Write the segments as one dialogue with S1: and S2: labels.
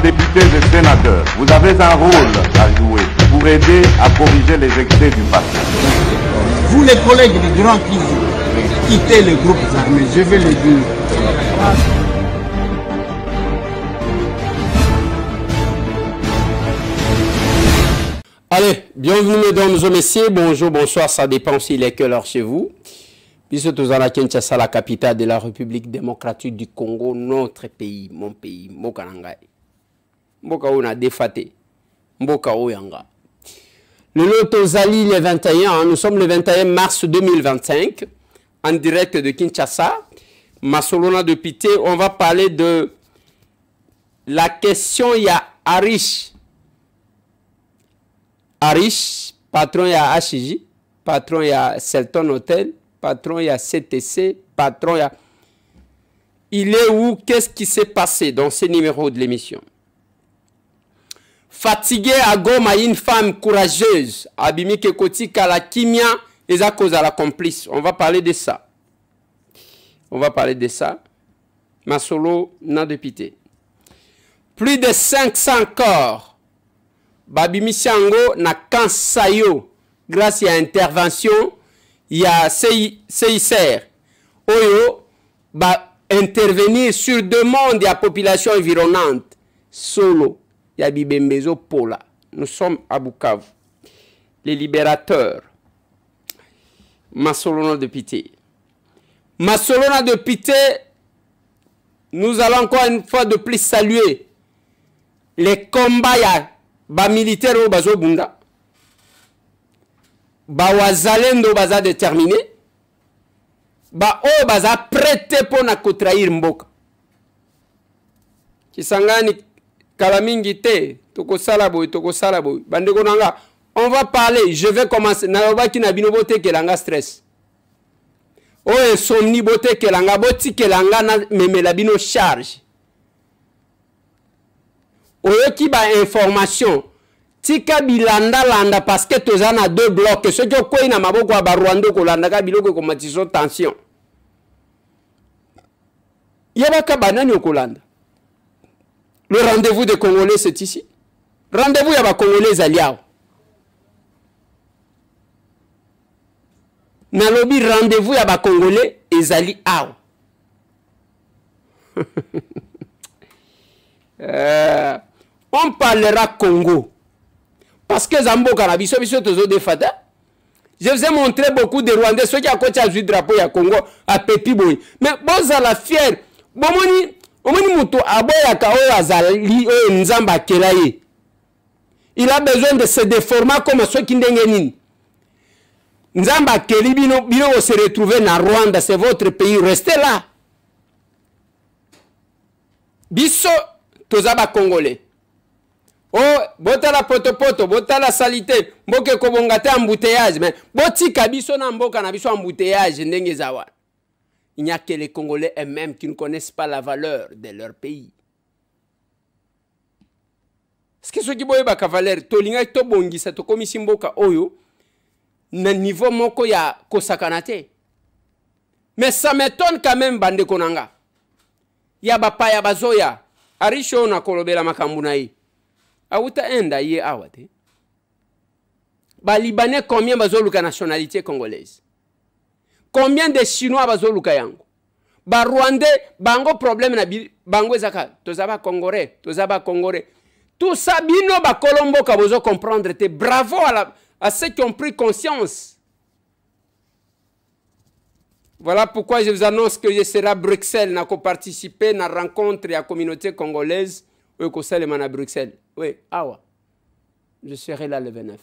S1: députés et sénateurs, vous avez un rôle à jouer pour aider à corriger les excès du passé.
S2: Vous les collègues du Grand qui quittez les groupes armés, je vais le dire.
S3: Allez, bienvenue mesdames et messieurs, bonjour, bonsoir, ça dépend s'il est quelle heure chez vous. Puisque tous à Kinshasa, la capitale de la République démocratique du Congo, notre pays, mon pays, Mboka Nangai. Mboka Ouna défaté, Mboka Oyanga. Le Loto Zali le 21, nous sommes le 21 mars 2025, en direct de Kinshasa. Masolona de Pité, on va parler de la question, il y a Arish, patron il y a HJ, patron il y a Selton Hotel, patron il y a CTC, patron il y a... Il est où? Qu'est-ce qui s'est passé dans ce numéro de l'émission? Fatigué à Goma, une femme courageuse, Abimi Kekoti Kalakimia, et à cause à la complice. On va parler de ça. On va parler de ça. Masolo n'a de pitié. Plus de 500 corps. Babimi Siango na Kansayo. Grâce à intervention, il y a CICR. Oyo va intervenir sur demande de la population environnante. Solo. Il y a Bibembezo Pola. Nous sommes à Bukavu. Les libérateurs. Masolona de Pité. Masolona de Pité, nous allons encore une fois de plus saluer les combats ya militaires au bazo bunda. Ba wazalendo baza déterminé. Ba o baza prêté pour na trahir mboka. Kisangani kalamingi te toko salaboy bandeko nanga. On va parler, je vais commencer na ba kina binobote kelanga stress. O insomnie bote kelanga boti kelanga na memela bino charge. Oyo ki ba information tika bilanda landa parce que tozana deux blocs ce qui ko ina maboko ba Rwanda ko landa ka biloko ko matiso tension. Yabaka banani ko landa. Le rendez-vous des Congolais c'est ici. Rendez-vous yaba Congolais aliao. Nalobi rendez-vous yaba Congolais ezali ao. On parlera Congo. Parce que Zambo Karabiso, je vous ai montré beaucoup de Rwandais, ceux qui ont coaché le drapeau à Congo, à Pépi Boy. Mais bon, ça la fière. Bon, il a besoin de se déformer comme ceux qui n'ont Nzamba Keli Bino se retrouver dans Rwanda, c'est votre pays, restez là. Biso, Tozaba Congolais. Oh, botala potopoto, botala salité, mboke kobongate embouteillage, mais botika biso na mboka na biso embouteillage ndenge zawa. Il n'y a que les Congolais eux-mêmes qui ne connaissent pas la valeur de leur pays. Est-ce que ceux qui boye ba cavalier, tolinga to bongisa to komisi mboka oyo na niveau moko ya kosakanate. Mais ça m'étonne quand même bande konanga. Ya bapa ya bazoya, arisho na kolobela makambu na yi. Aouta enda yé awate. Ba Libanais combien bazoluka nationalité congolaise? Combien de Chinois bazoluka yango? Ba Rwandais bango problème na bango ezaka tozaba Congolais. Tout ça bino ba Colombo ka bozo comprendre te bravo à ceux qui ont pris conscience. Voilà pourquoi je vous annonce que je serai à Bruxelles na ko participer na rencontre ya communauté congolaise au conseil à Bruxelles. Oui, awa. Je serai là le 29.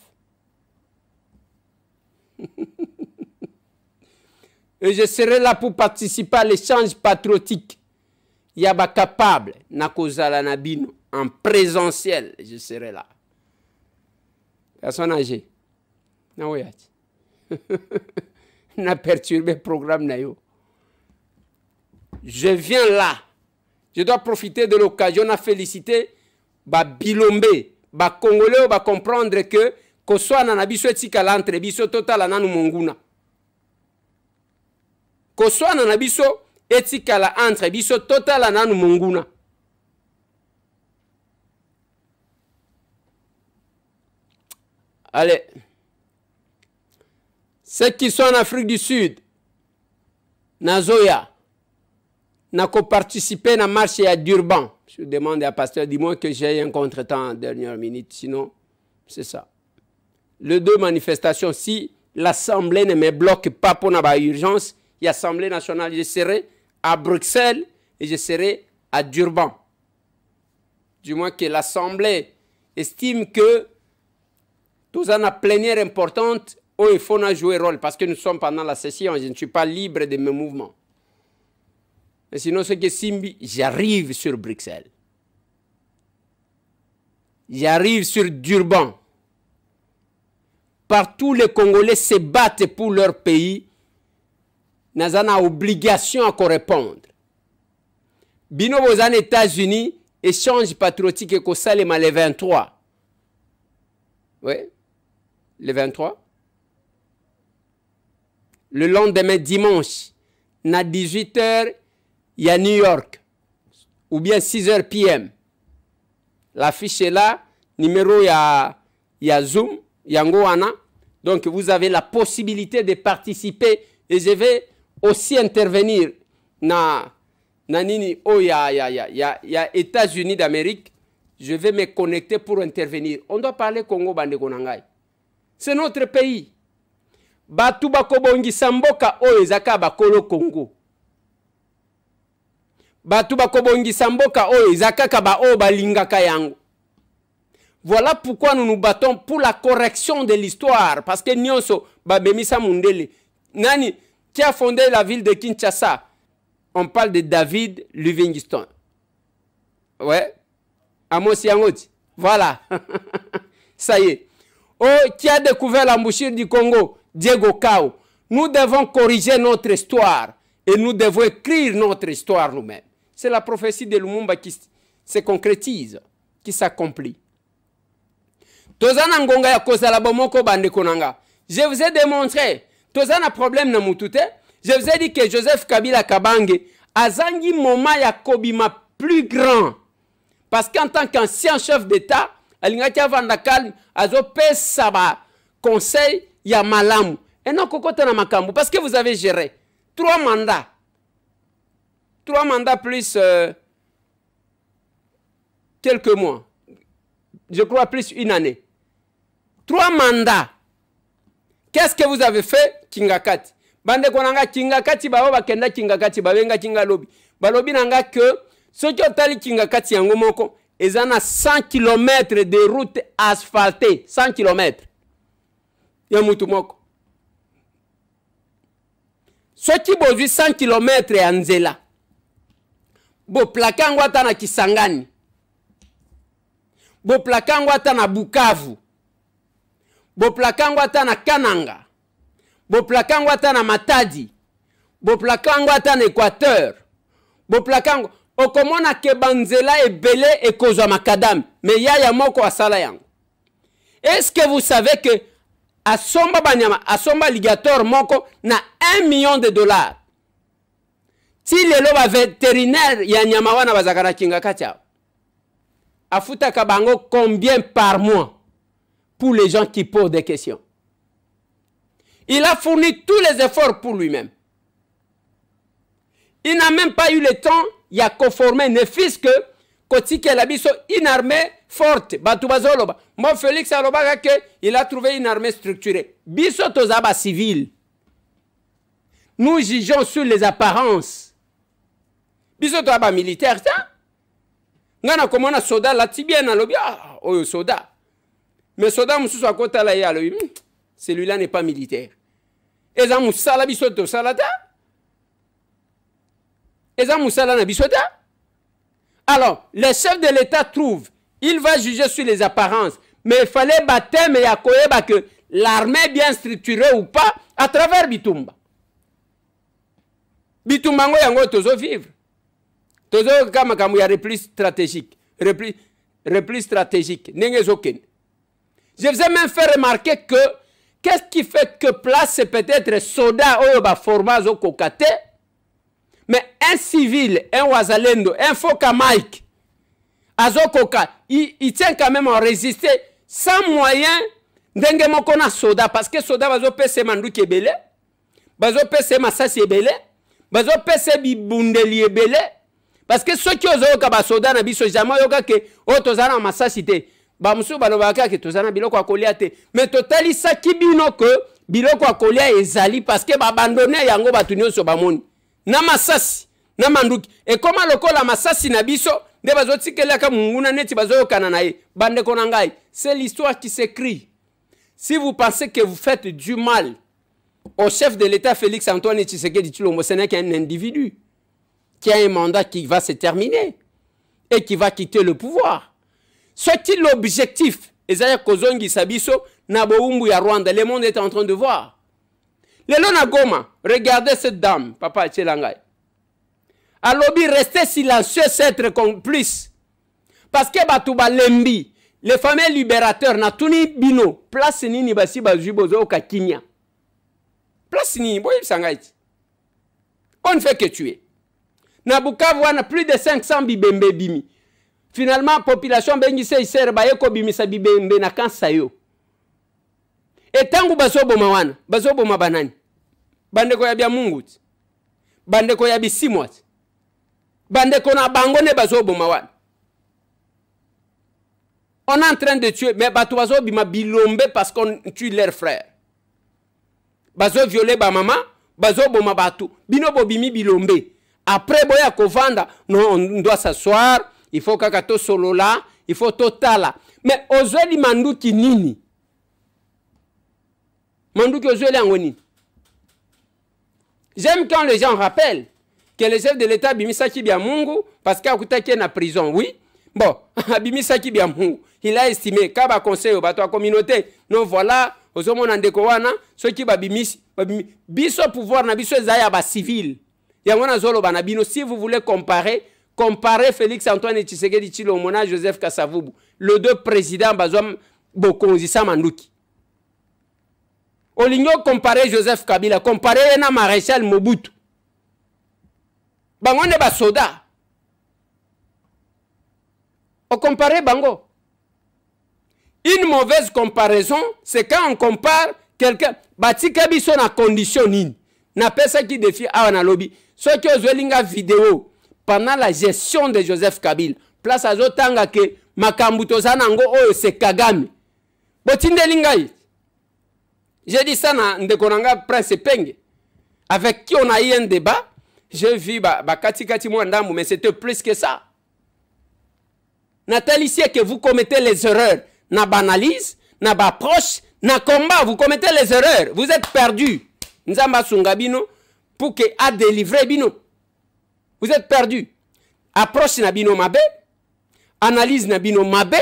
S3: Et je serai là pour participer à l'échange patriotique. Yaba capable, nakozala nabino, en présentiel, je serai là. Personne âgée. Na oyati. Na perturbé programme na yo. Je viens là. Je dois profiter de l'occasion à féliciter ba Bilombe, ba Congolais ba comprendre que soit na biso etikala entre biso total nanu monguna. Ko soit na biso etikala entre biso total nanu monguna. Allez. Ceux qui sont en Afrique du Sud, Nazoya, n'a qu'à participer à la marche à Durban. Je demande à pasteur, dis-moi que j'ai un contretemps en dernière minute, sinon, c'est ça. Les deux manifestations, si l'Assemblée ne me bloque pas pour une urgence, l'Assemblée nationale, je serai à Bruxelles et je serai à Durban. Du moins que l'Assemblée estime que tout ça a une plénière importante où il faut jouer rôle parce que nous sommes pendant la session, je ne suis pas libre de mes mouvements. Mais sinon, c'est que Simbi, j'arrive sur Bruxelles. J'arrive sur Durban. Partout les Congolais se battent pour leur pays. Nous avons obligation à correspondre. Bino aux États-Unis, échange patriotique et Kosalema le 23. Oui, le 23. Le lendemain dimanche, à 18h, il y a New York. Ou bien 6h PM. L'affiche est là. Numéro, il y a Zoom. Il y a Ngoana. Donc, vous avez la possibilité de participer. Et je vais aussi intervenir dans Nini. Oh, il y a États-Unis d'Amérique. Je vais me connecter pour intervenir. On doit parler Congo Bandekonangai. C'est notre pays. Batu bakobongi samboka o ezaka bakolo Congo. Batu bakobongi samboka o ezaka kaba o balingaka yango. Voilà pourquoi nous nous battons pour la correction de l'histoire. Parce que Nyonso, Babemisa Mundele, Nani, qui a fondé la ville de Kinshasa, on parle de David Livingstone. Ouais. Amos Yangoti. Voilà. Ça y est. Oh, qui a découvert l'embouchure du Congo, Diego Cao. Nous devons corriger notre histoire. Et nous devons écrire notre histoire nous-mêmes. C'est la prophétie de Lumumba qui se concrétise, qui s'accomplit. Tozana ngonga ya kozala bomoko bande konanga. Je vous ai démontré. Tozana problème na mutute. Je vous ai dit que Joseph Kabila Kabange azangi moment ya kobima plus grand. Parce qu'en tant qu'ancien chef d'État, alingaki avanda calme azo pesa ba conseil ya malamu. Et non kokota na makambu parce que vous avez géré 3 mandats. 3 mandats plus quelques mois. Je crois plus une année. 3 mandats. Qu'est-ce que vous avez fait, Kingakati? Bande konanga Kingakati bao bakenda Kingakati babenga Kingalobi. Balobi nanga que ceux qui ont tali Kingakati yango moko ezana 100 km de route asphaltée, 100 km. Ya mutu moko. Ceux qui bozu 100 km ya nzela. Bo plakango ata na Kisangani. Bo plakango ata na Bukavu. Bo plakango ata na Kananga. Bo plakango ata na Matadi. Bo plakango ata na Équateur. Bo plakango okomona ke banzela ebele ekozwa makadam. Mais yaya moko asala yango. Est-ce que vous savez que asomba banyama, asomba ligator moko na $1 million. Si lelo ba vétérinaire ya nyama wana bazakana Kingakati. Afuta kabango combien par mois pour les gens qui posent des questions. Il a fourni tous les efforts pour lui-même. Il n'a même pas eu le temps, il a conformé, ne fût-ce que Kotike Labiso, une armée forte. Batubazoloba. Moi, Félix Alobaga, il a trouvé une armée structurée. Biso Tozaba civil. Nous jugeons sur les apparences. Biso Tozaba militaire, ça? Ngana komona soda la tibia na lobi ah oyo soda. Mais soda mususu akota la ya lobi celui-là n'est pas militaire. Eza musala bisoto salata. Eza musala na bisota. Alors, le chef de l'État trouve, il va juger sur les apparences, mais il fallait baptême et akoyeba que l'armée est bien structurée ou pas à travers Bitumba. Bitumba ngo yango tozo vivre. Tozo kama kamu ya repli stratégique. Repli stratégique. Je vous ai même fait remarquer que qu'est-ce qui fait que place peut-être soda oyoba format zo kokate, mais un civil, un wazalendo, un foka Mike, azo koka, il tient quand même à résister sans moyen ndenge moko na soda parce que soda bazo pese manduki ebele bazo pese masasi ebele bazo pese bibundeli ebele parce que ceux qui ozo ka ba soda na biso jamais yoka ke o tozana masasi te ba musu balobaka ke tozana biloko akolia te mais totali sa kibino que biloko akolia ezali parce que ba abandonner yango batu nyonso bamoni na masasi na manduki et comment lokola masasi na biso nde bazo tikelaka munguna neti bazo yokana na ye bande konangai c'est l'histoire qui s'écrit. Si vous pensez que vous faites du mal au chef de l'État Félix Antoine Tshisekedi Tshilombo, ce n'est qu'un individu qui a un mandat qui va se terminer et qui va quitter le pouvoir. C'est l'objectif. Le monde est en train de voir. Le Goma, regardez cette dame, Papa Tchelangai. À lobby, restez silencieux, c'est être complice. Parce que Batouba Lembi, les fameux libérateurs, na tuni bino, place nini basi bazubozo ka Kinya. Place nini, boy sangaiti. On ne fait que tuer. Na Bukavu, on a plus de 500 bibembe bimi. Finalement, population bengi se isere ba yeko bimi sa bibembe na kansa yo. Et tangu baso boma wana, baso boma banani. Bande ko ya bia Mungu. Bande ko ya bisimwa. Bande ko na bangone baso boma wana. On est en train de tuer, mais Batouazo bima bilombe parce qu'on tue leurs frères. Bazo violé ba maman, bazo boma batou. Bino bobimi bilombe. Après boya kovanda, non, on doit s'asseoir, il faut kakato solo là, il faut totala. Mais ozeli manduki nini? Manduki ozeli angoni. J'aime quand les gens rappellent que le chef de l'État bimisaki bia Mungu parce qu'il est en prison, oui. Bon, bimisaki bia Mungu. Il a estimé kaba conseil au bateau à communauté. Non voilà, aux hommes en décoana, ceux qui babimisi, biso pouvoir na biso zaya ba civil. Yangona zolo banabino. Si vous voulez comparer, comparez Félix Antoine Tshisekedi Tshilombo na Joseph Kasavubu, le deux présidents bazom Bokonzi Samanduki. Oligno comparer Joseph Kabila, comparer na maréchal Mobutu. Bango ne ba soda. On compare bango. Une mauvaise comparaison, c'est quand on compare quelqu'un. Batika biso na condition nini. Na pesa qui défie awana lobby. Ceux qui ont une vidéo pendant la gestion de Joseph Kabila. Place à zotanga ke makambuto zanango oyo se Kagame. Botinde lingai. J'ai dit ça na ndekonanga Prince Penge. Avec qui on a eu un débat. J'ai vu bakati kati mwandambu, mais c'était plus que ça. Nathalie, ici que vous commettez les erreurs. Na banalise, na approche, na combat, vous commettez les erreurs. Vous êtes perdus. Nzamba Sungabino pour que a délivré bino. Vous êtes perdus. Approche na bino mabe, analyse na bino mabe,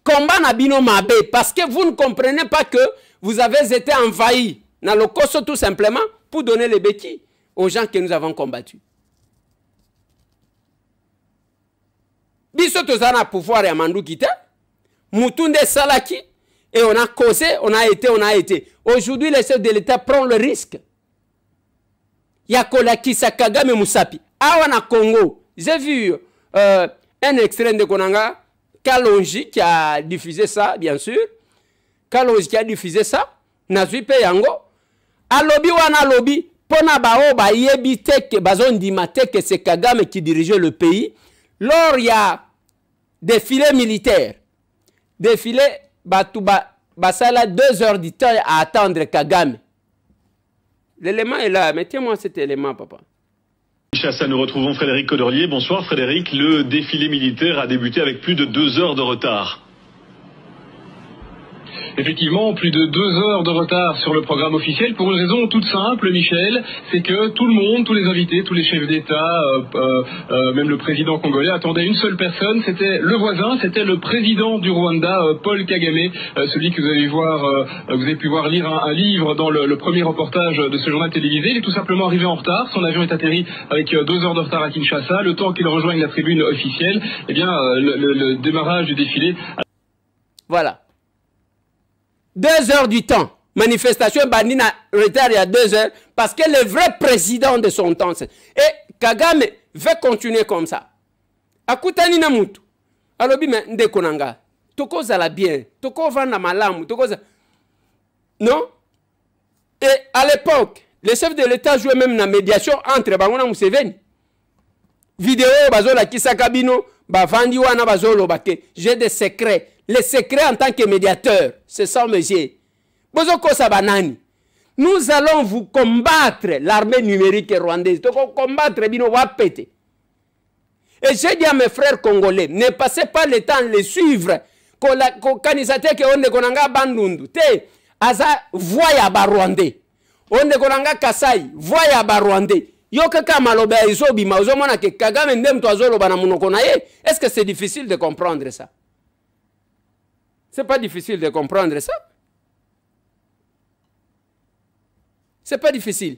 S3: combat na bino mabe, parce que vous ne comprenez pas que vous avez été envahis dans le Koso tout simplement pour donner les béquilles aux gens que nous avons combattus. Biso tozana pouvoir ya mandu kita, Moutounde Salaki, et on a causé, on a été. Aujourd'hui, le chef de l'État prend le risque. Yakola Kagame Moussapi. Awana Congo, j'ai vu un extrait de Konanga, Kalonji qui a diffusé ça, bien sûr. Kalonji qui a diffusé ça. Nazuipe Yango. Alobi wana lobby. Pona bao ba yebite ke bazon dimate que c'est Kagame qui dirigeait le pays. Lors il y a défilé militaire. Défilé Batouba Basala 2 heures du temps à attendre Kagame. L'élément est là. Mettez-moi cet élément, papa.
S4: Kinshasa, nous retrouvons Frédéric Codorlier. Bonsoir Frédéric. Le défilé militaire a débuté avec plus de 2 heures de retard.
S5: Effectivement, plus de 2 heures de retard sur le programme officiel pour une raison toute simple, Michel, c'est que tout le monde, tous les invités, tous les chefs d'État, même le président congolais attendaient une seule personne, c'était le voisin, c'était le président du Rwanda, Paul Kagame, celui que vous avez pu voir lire un livre dans le premier reportage de ce journal télévisé. Il est tout simplement arrivé en retard, son avion est atterri avec 2 heures de retard à Kinshasa, le temps qu'il rejoigne la tribune officielle, eh bien le démarrage du défilé.
S3: Voilà. 2 heures du temps. Manifestation Bandina retard il y a 2 heures parce que le vrai président de son temps. Et Kagame veut continuer comme ça. Akutani na mutu. Alobi me ndekonanga. Toko zala bien. Toko vanda malamu. Toko Non? Et à l'époque, le chef de l'État jouait même la médiation entre Bango et Museveni. Vidéo, bazola kisakabino, bavandi wana bazolo bake. J'ai des secrets. Les secrets en tant que médiateur, c'est ça, monsieur. Bozoko sabanani. Nous allons vous combattre, l'armée numérique rwandaise. Donc, combattre, bino wapete. Et j'ai dit à mes frères congolais, ne passez pas le temps de les suivre. Kanisate ke onde konanga bandundu. Te, aza voya ba rwandais. Onde konanga kasai, voya ba rwandais. Yo kaka malobe isobi ma ozomona ke Kagame ndem to azolo bana munoko na ye. Est-ce que c'est difficile de comprendre ça? C'est pas difficile de comprendre ça. C'est pas difficile.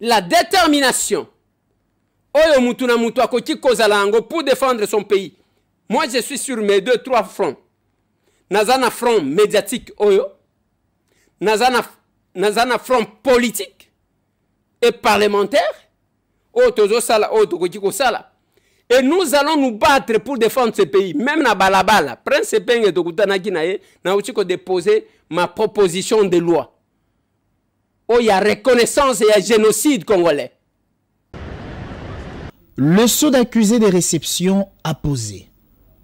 S3: La détermination. Oyo mutu na mutu akoti kozalango pour défendre son pays. Moi je suis sur mes 2-3 fronts. Nazana front médiatique oyo. Nazana front politique et parlementaire. Otozo sala otokoti sala. Et nous allons nous battre pour défendre ce pays. Même na balabala. Prince Penge tokutanaki na ye na uchiko déposer ma proposition de loi. Oh, il y a reconnaissance et il y a génocide congolais.
S6: Le sceau d'accusé des réceptions a posé,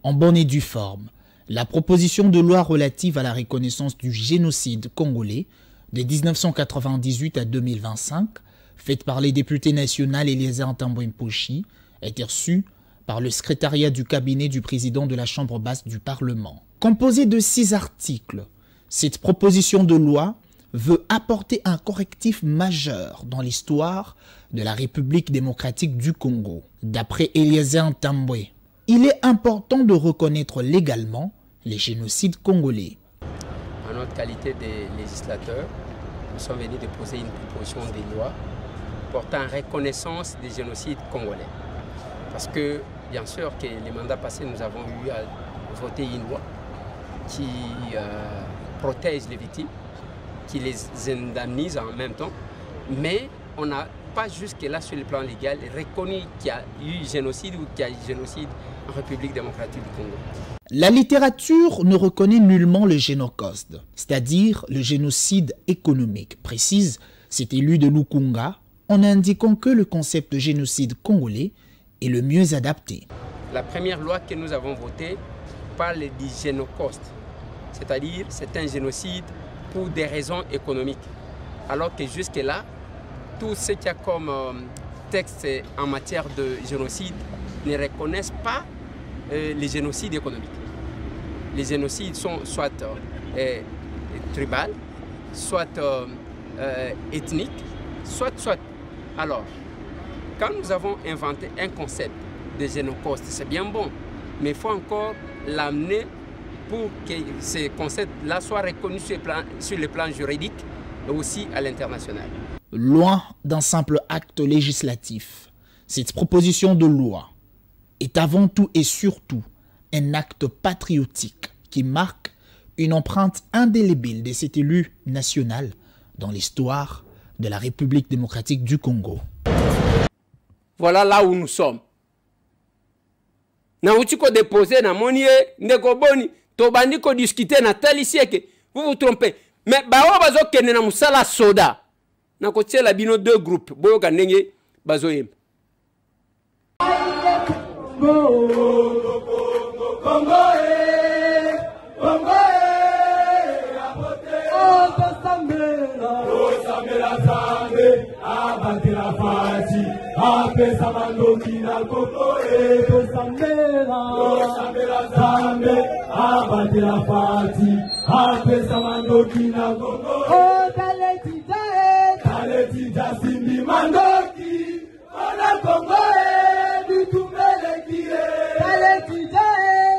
S6: en bonne et due forme, la proposition de loi relative à la reconnaissance du génocide congolais de 1998 à 2025, faite par les députés nationaux Eliezer Ntambwe-Mposhi, a été reçue par le secrétariat du cabinet du président de la Chambre basse du Parlement. Composée de 6 articles, cette proposition de loi veut apporter un correctif majeur dans l'histoire de la République démocratique du Congo. D'après Eliezer Ntambwe, il est important de reconnaître légalement les génocides congolais.
S3: En notre qualité de législateurs, nous sommes venus déposer une proposition de loi portant reconnaissance des génocides congolais. Parce que, bien sûr, que les mandats passés, nous avons eu à voter une loi qui protège les victimes, qui les indemnise en même temps, mais on n'a pas jusque-là sur le plan légal reconnu qu'il y a eu génocide ou qu'il y a eu génocide en République démocratique du Congo.
S6: La littérature ne reconnaît nullement le génocide, c'est-à-dire le génocide économique, précise cet élu de Lukunga, en indiquant que le concept de génocide congolais est le mieux adapté.
S3: La première loi que nous avons votée parle du génocide, c'est-à-dire c'est un génocide pour des raisons économiques. Alors que jusque-là, tout ce qu'il y a comme texte en matière de génocide ne reconnaissent pas les génocides économiques. Les génocides sont soit tribal, soit ethniques, soit. Alors, quand nous avons inventé un concept de génocide, c'est bien bon, mais il faut encore l'amener pour que ce concept-là soit reconnu sur le plan juridique et aussi à l'international.
S6: Loin d'un simple acte législatif, cette proposition de loi est avant tout et surtout un acte patriotique qui marque une empreinte indélébile de cet élu national dans l'histoire de la République démocratique du Congo.
S3: Voilà là où nous sommes. Na uchiko déposé na monie ndeko boni to bandi ko discuter na talisieke vous vous trompez mais bawo bazo kene na musala soda na ko tiela bino 2 groupes boyo ka ndenge bazo yemba
S7: Apesa mandoki na koko to sambela zambe abate la fati apesa mandoki na koko oh taleti simbi mandoki ona kongo dutumele kie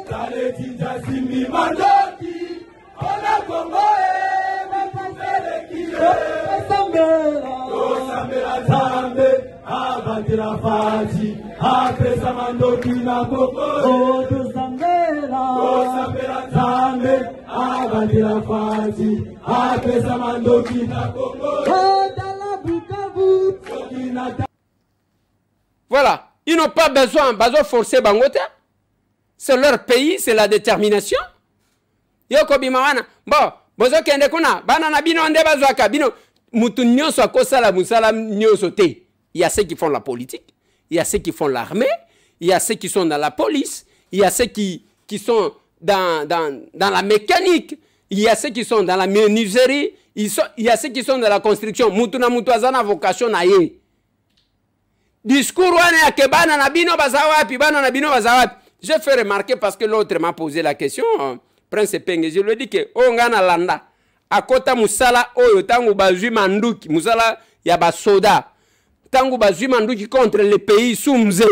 S7: taleti simbi mandoki ona kongo dutumele kie sambela zambe abate la fati apesa mandoki na koko oh to sambela zambe abate la fati apesa mandoki na koko oh dala Bukavu.
S3: Voilà, ils n'ont pas besoin de forcer Bangote. C'est leur pays, c'est la détermination. Yoko bimawana. Bon, bozo kende kuna bana na bino nde bazwaka bino mutu nyonso akosala musala nyonso te. Il y a ceux qui font la politique, il y a ceux qui font l'armée, il y a ceux qui sont dans la police, il y a ceux qui sont dans la mécanique, il y a ceux qui sont dans la menuiserie, il y a ceux qui sont dans la construction. Mutu na mutu azana vocation na ye. Discours wane ya kebana na bino bazawapi, bana na bino bazawapi. Je fais remarquer parce que l'autre m'a posé la question, Prince Penge, je lui ai dit que ongana landa akota musala oyo tangu bazui manduki, musala ya basoda. Tangu bazui manduki contre les pays soumze.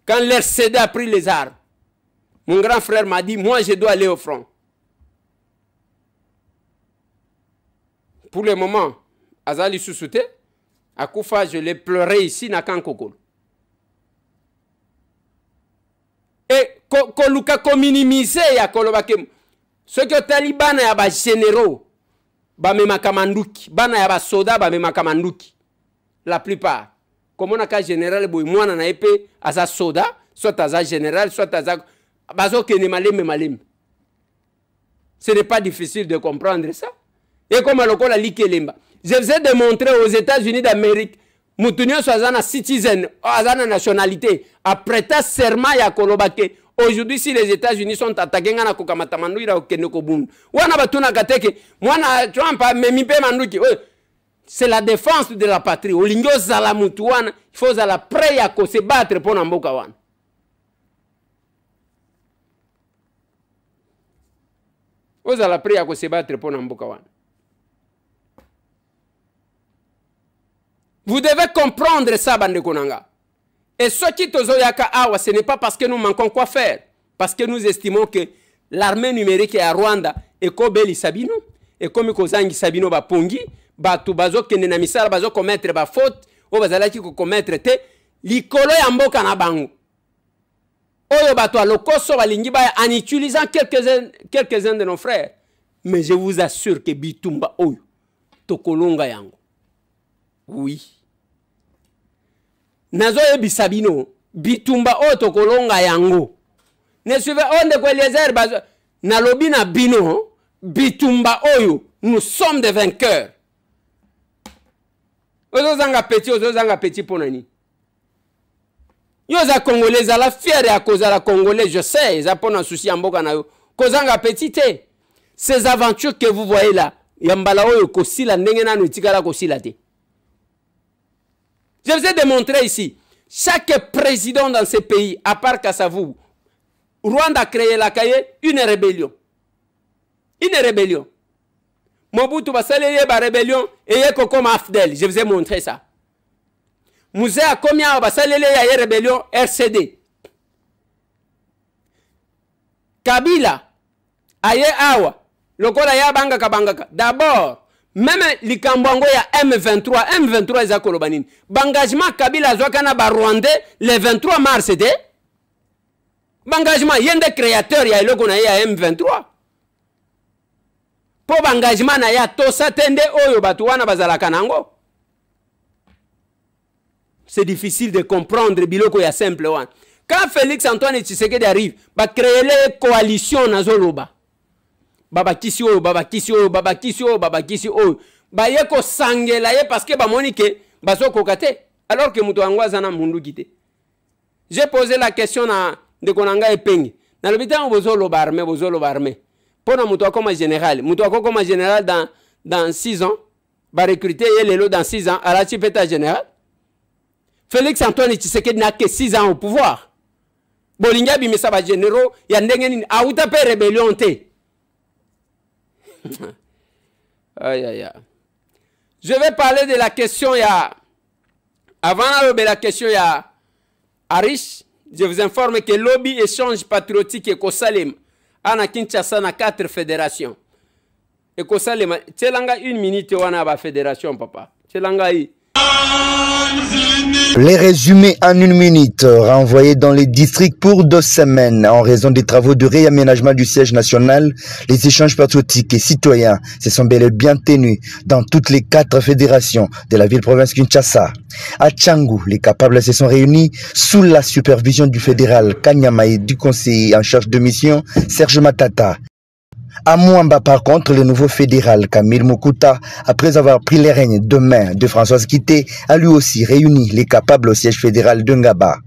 S3: Quand l'RCD a pris les armes, mon grand frère m'a dit, moi je dois aller au front. Pour le moment, Azali Soussouté, à Koufa, je l'ai pleuré ici, na Kankokol. Et Koluka ko minimiser ya kolobake. Ce que Taliban ya ba généraux, ba mema kamanduki, bana ya ba soda ba mema kamanduki. La plupart. Comme on a ka général boy mwana na épée aza soda, soit aza général, soit aza bazo kene malem. Ce n'est pas difficile de comprendre ça. Et comme lokola likelemba. Je vous ai démontré aux États-Unis d'Amérique, Moutounio Soazana citizen, Azana nationalité, après ta serment ya kolobake. Aujourd'hui, si les États-Unis sont attaqués, c'est la défense de la patrie. Il faut la prêt à se battre pour Nambokawan. Vous allez prêt à se battre pour Nambokawan. Vous devez comprendre ça, Bande Konanga. Et ce qui ce n'est pas parce que nous manquons quoi faire. Parce que nous estimons que l'armée numérique est à Rwanda. Et comme Beli Sabino, et comme Kozangi Sabino Bapongi, Batu Bazo Kenenamisala Bazo commettre ba faute, ou Bazalaki ko commettre te, l'icolo Yamboka na bango. Oyo Batu Alokoso Balingiba en utilisant quelques-uns de nos frères. Mais je vous assure que Bitumba Oyo, Tokolonga Yango. Oui. Nazo Bisabino, Bitumba Oto Kolonga Yango. Ne suivez on de Kweliezer Bazo. Nalobina Bino, Bitumba Oyo. Nous sommes des vainqueurs. Ozozanga petit ponani. Yoza Congolais, la fière à cause de la Congolais, je sais, ils apprennent un souci en boka na yo. Kozanga petit. Ces aventures que vous voyez là, Yambala Oyo Kosila, Nengena Nutikala Kosila te. Je vous ai démontré ici, chaque président dans ce pays, à part Kassavou, Rwanda a créé la cahier, une rébellion. Une rébellion. Mobutu Basaleye ba rébellion, et comme Afdel, je vous ai montré ça. Mouzé a combien Basaleye a rébellion, RCD. Kabila, aye awa, lokola ya bangaka bangaka. D'abord, même les Kambongo ya M23 est à Kolobanine. Bangagement Kabila Zouakana ba Rwandais le 23 mars c'était. Bangagement, il y a des créateurs, il y a le M23. Pour bangagement, il y a tout ça, c'est difficile de comprendre, Biloko ya simple one. Quand Félix Antoine Tshisekedi arrive, va créer les coalitions dans Zoloba. Baba kisi o, baba kisi o, baba kisi o, baba kisi o. Ba yeko sangela ye parce que ba monike baso kokate alors que muto angwaza na mundu kite. J'ai posé la question na de konanga epenge. Na l'hôpital bozolo barme. Pona muto comme général, muto comme général dans 6 ans, ba recruter yelelo dans 6 ans à la chipeta général. Félix Antoine Tshisekedi n'a que 6 ans au pouvoir. Bolinga bimesa ba généraux ya ndenge nini a uta pe rébellion te. Aïe aïe aïe. Je vais parler de la question avant la question Arish, je vous informe que lobby échange patriotique et Kosalem ana Kinshasa na 4 fédérations. Et Kosalem, tchelanga 1 minute wana ba fédération papa. Tchelanga yi.
S8: Les résumés en 1 minute, renvoyés dans les districts pour 2 semaines en raison des travaux de réaménagement du siège national. Les échanges patriotiques et citoyens se sont bel et bien tenus dans toutes les 4 fédérations de la ville-province Kinshasa. À Tchangou, les capables se sont réunis sous la supervision du fédéral Kanyama et du conseiller en charge de mission Serge Matata. À Mwamba, par contre, le nouveau fédéral Camille Mokuta, après avoir pris les règnes de main de Françoise Kité, a lui aussi réuni les capables au siège fédéral de Ngaba.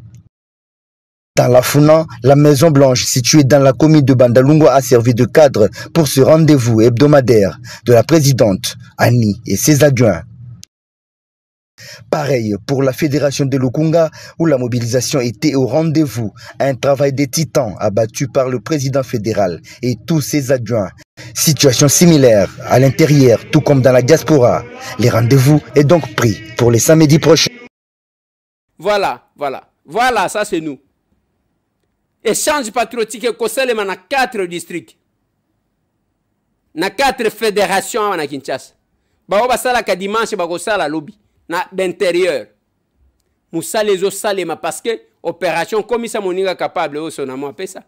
S8: Dans la Founan, la Maison Blanche, située dans la commune de Bandalungu, a servi de cadre pour ce rendez-vous hebdomadaire de la présidente Annie et ses adjoints. Pareil pour la fédération de Lukunga, où la mobilisation était au rendez-vous. Un travail des titans abattu par le président fédéral et tous ses adjoints. Situation similaire à l'intérieur, tout comme dans la diaspora. Les rendez-vous est donc pris pour les samedis prochains.
S3: Voilà, ça c'est nous. Échange patriotique et conseil dans 4 districts. Dans 4 fédérations à Kinshasa. Bao basala ka dimanche bakosala lobby na d'intérieur. Moussa les autres salema parce que opération comme ça moninga capable au sonamo appelle ça.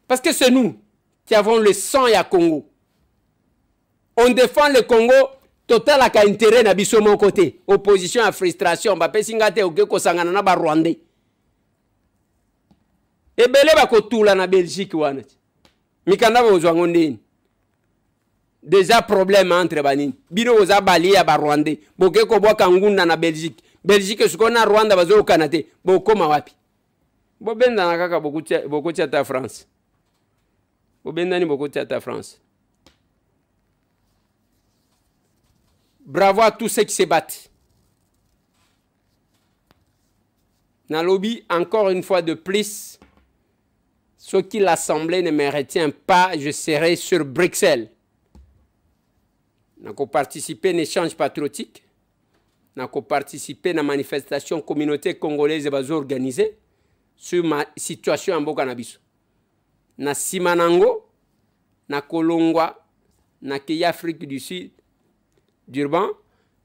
S3: Parce que c'est nous qui avons le sang ya Congo. On défend le Congo total à intérêt na biso mon côté. Opposition à frustration ba pesingate oke ko sangana na ba Rwandais. Ebele bakotula na Belgique wana. Mikanda bozwango ndeni. Déjà problème entre banini. Bino oza bali ya ba Rwandais. Boke ko boka ngunda na Belgique. Belgique siko na Rwanda bazo kanate. Bokoma wapi? Bobenda na kaka boku ta France. Bobenda ni boku ta France. Bravo à tous ceux qui se battent. Dans le lobby, encore une fois de plus, ce qui l'Assemblée ne me retient pas, je serai sur Bruxelles. Nous avons participé à un échange patriotique. Nous avons participé à une manifestation communauté congolaise organisée sur ma situation en Bokanabiso. Na Simanango, na Kolongwa, na Afrique du Sud, d'Urban,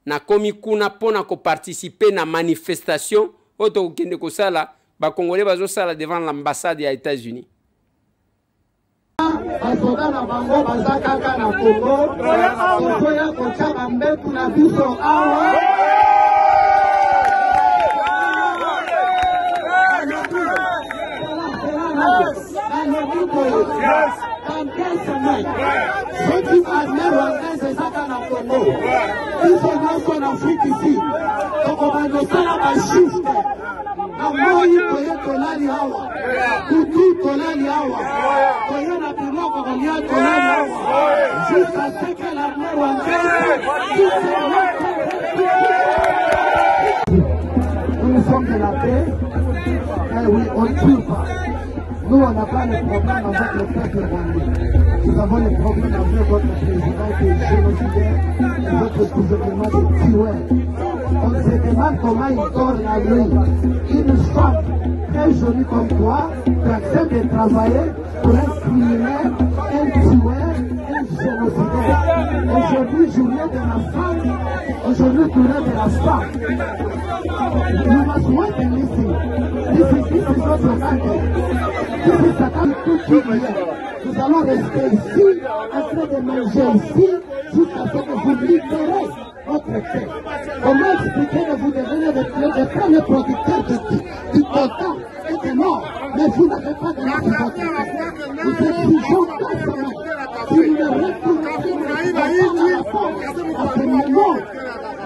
S3: na Komikuna pona ko participer na manifestation auto kende ko sala ba Congolais bazo sala devant l'ambassade des États-Unis.
S7: Basoda na bango baza kaka na Congo tokoya kotia mbetu na biso awa dans 15 semaines. Ceux qui admettent Rwandais, c'est ça qu'on a Congo. Ils sont dans son Afrique ici. Donc on va nous faire la juste. Amoni koye tolali hawa. Tutu tolali hawa. Koye na biloko kolia tolali hawa. Jusqu'à ce que l'armée rwandaise nous sommes de la paix. Eh oui, on ne tue pas. Nous, on n'a pas de problème avec le peuple rwandais. Nous avons le problème avec votre président qui est génocidaire et votre gouvernement de tueurs. On se demande comment il dort la nuit. Une femme très jolie comme toi qui accepte de travailler pour un criminel, un tueur, un génocidaire. Aujourd'hui, journée de la femme. Aujourd'hui, journée de la femme. Nous must work and listen. This is not your country. Nous allons rester ici, en train de manger ici, jusqu'à ce que vous libérez votre paix. Comment expliquer que vous devenez le premier producteur du coltan et de mort, mais vous n'avez pas de la vous êtes toujours consommables. Si vous ne retournez pas la force, à ce moment,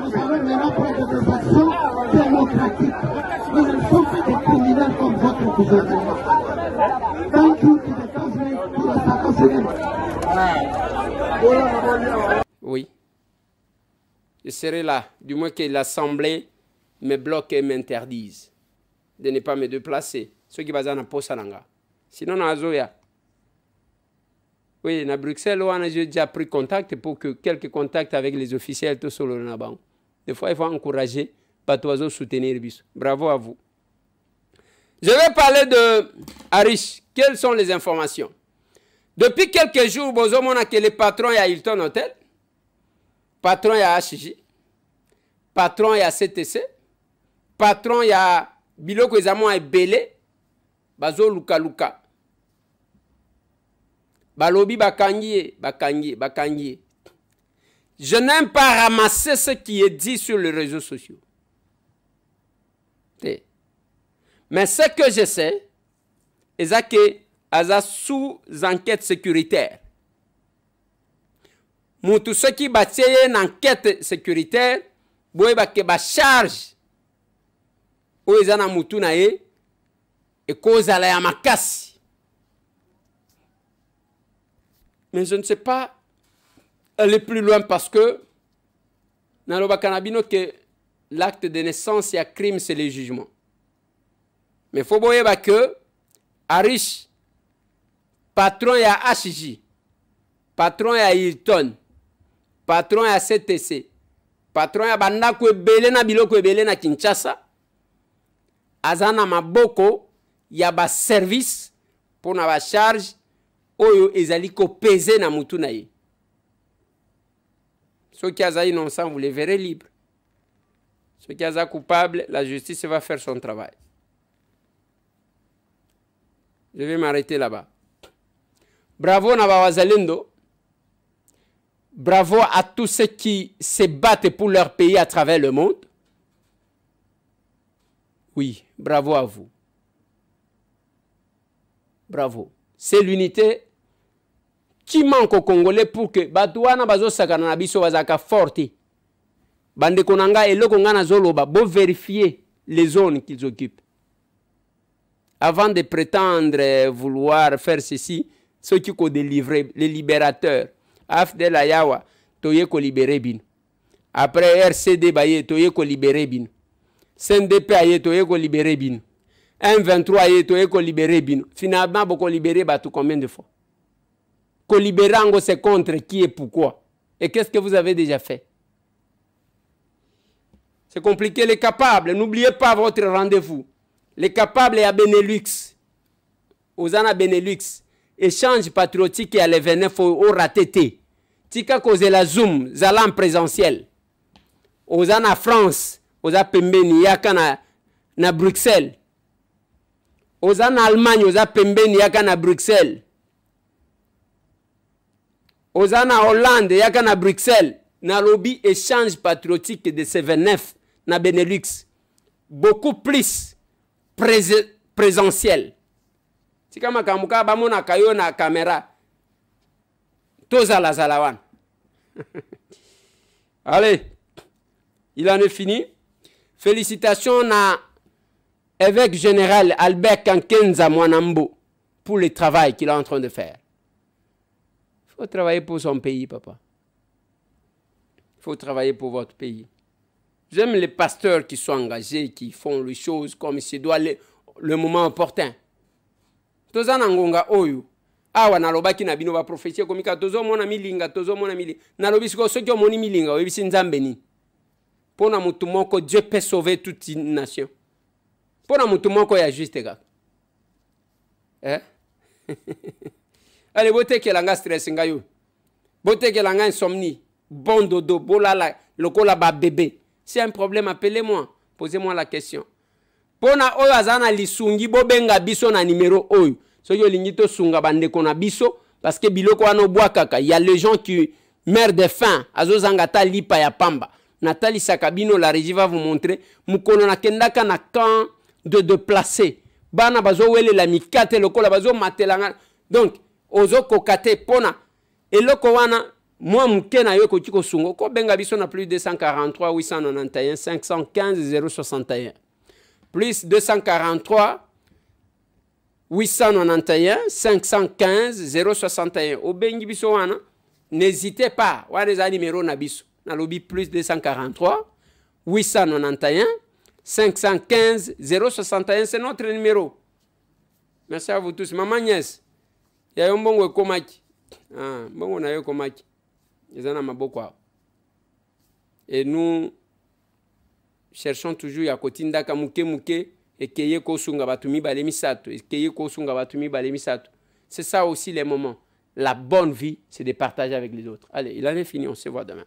S7: nous allons maintenant prendre des actions démocratiques. Nous ne sommes pas des criminels comme votre gouvernement.
S3: Oui. Je serai là, du moins que l'Assemblée me bloque et m'interdise de ne pas me déplacer. Ceux qui vont poste à sinon, na Azoya. Oui, à Bruxelles, j'ai déjà pris contact pour que quelques contacts avec les officiels, tout sur le Naban. Des fois, il faut encourager, pas tous soutenir le bus. Bravo à vous. Je vais parler de Arish. Quelles sont les informations? Depuis quelques jours, vous avez que le patron est à Hilton Hotel, patron est à HJ, patron est à CTC, patron est à Biloko Ezamo et Belé, Bazo Luka Luka. Balobi Bakangié. Je n'aime pas ramasser ce qui est dit sur les réseaux sociaux. Mais ce que je sais, c'est que aza sous enquête sécuritaire. Mutu soki batie une enquête sécuritaire, boye ba ke ba charge o ezana mutu na ye et cause la ya makasi. Mais je ne sais pas aller plus loin parce que dans le bakanabino que l'acte de naissance, il y a crime, c'est le jugement. Mais il faut voir que Arish, patron il y a HJ, patron il y a Hilton, patron il y a CTC, patron il y a Bandako Ebele na Biloko Ebele na Kinshasa, Azana Maboko, il y a ba service pour na ba charge, oyo ezali ko peser na mutu na ye. Ceux qui sont innocents, vous les verrez libres. Ceux qui sont coupables, la justice va faire son travail. Je vais m'arrêter là-bas. Bravo Naba Wazalendo. Bravo à tous ceux qui se battent pour leur pays à travers le monde. Oui, bravo à vous. Bravo. C'est l'unité qui manque aux Congolais pour que Batouana Bazo Sakana Biso Wazaka forte. Bande Konanga et le Kongana Zoloba, bon vérifier les zones qu'ils occupent. Avant de prétendre vouloir faire ceci, ceux qui ont délivré, les libérateurs, Afdel Ayawa, Toye ko libéré bin. Après RCD Baye, Toye ko libéré bin. CNDP Aye, Toye ko libéré bin. M23 Aye, Toye ko libéré bin. Finalement, beaucoup libéré, tout combien de fois? Ko libéré, c'est contre qui et pourquoi? Et qu'est-ce que vous avez déjà fait? C'est compliqué, les capables. N'oubliez pas votre rendez-vous. Les capables et à Benelux. Aux Ana Benelux. Échange patriotique et à l'événement au ratété. Tika cause la Zoom, zala en présentiel. Aux Ana France, aux a Pembeni, yaka na Bruxelles. Aux Ana Allemagne, aux a Pembeni, yaka na Bruxelles. Aux Ana Hollande, yaka na Bruxelles. Na lobby échange patriotique de C29 na Benelux. Beaucoup plus présentiel. Si kama kamuka bamona kayo na caméra. Toza la zalawan. Allez, il en est fini. Félicitations à évêque général Albert Kankenza Mwanambo pour le travail qu'il est en train de faire. Il faut travailler pour son pays, papa. Il faut travailler pour votre pays. J'aime les pasteurs qui sont engagés, qui font les choses comme il doit le moment opportun. Tozana ngonga oyo. Awa nalobaki na bino ba prophétie komika tozo mona milinga na lobisiko soki omoni milinga oyebisi nzambe ni. Pona mutu moko Dieu peut sauver toute une nation. Pona mutu moko ya juste kaka. Allez bote kelanga stress ngayo. Bote kelanga insomnie. Bon dodo, bolala, lokola ba bébé. C'est un problème, appelez-moi. Posez-moi la question. Pona oyo azana lisungi bobenga biso na numéro oyo. So yo lingito sunga bande kona biso parce que biloko wana obwa kaka. Il y a les gens qui meurent de faim. Azo zangata lipa ya pamba. Nathalie Sakabino, la régie va vous montrer. Mukono na kendaka na camp de déplacés. Bana bazo wele la mikate lokola bazo matelanga. Donc ozo kokate pona eloko wana. Moi, mukena yo kochiko sungo ko benga biso na plus 243 891 515 061 plus 243 891 515 061 au bengi biso wana n'hésitez pas wana za numéro na biso na lobi plus 243 891 515 061 c'est notre numéro. Merci à vous tous. Maman Niès ya yo mbongo komaki mbongo na yo komaki. Et nous cherchons toujours à kotinda kamuke muke et keye kosunga batumi balemisato et keye kosunga batumi balemisato. C'est ça aussi les moments. La bonne vie, c'est de partager avec les autres. Allez, il en est fini, on se voit demain.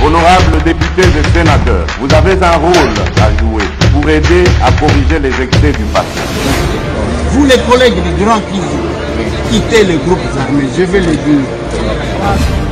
S1: Honorables députés et sénateurs, vous avez un rôle à jouer pour aider à corriger les excès du passé.
S2: Vous les collègues du Grand Kivu, quittez les groupes armés, je vais le dire.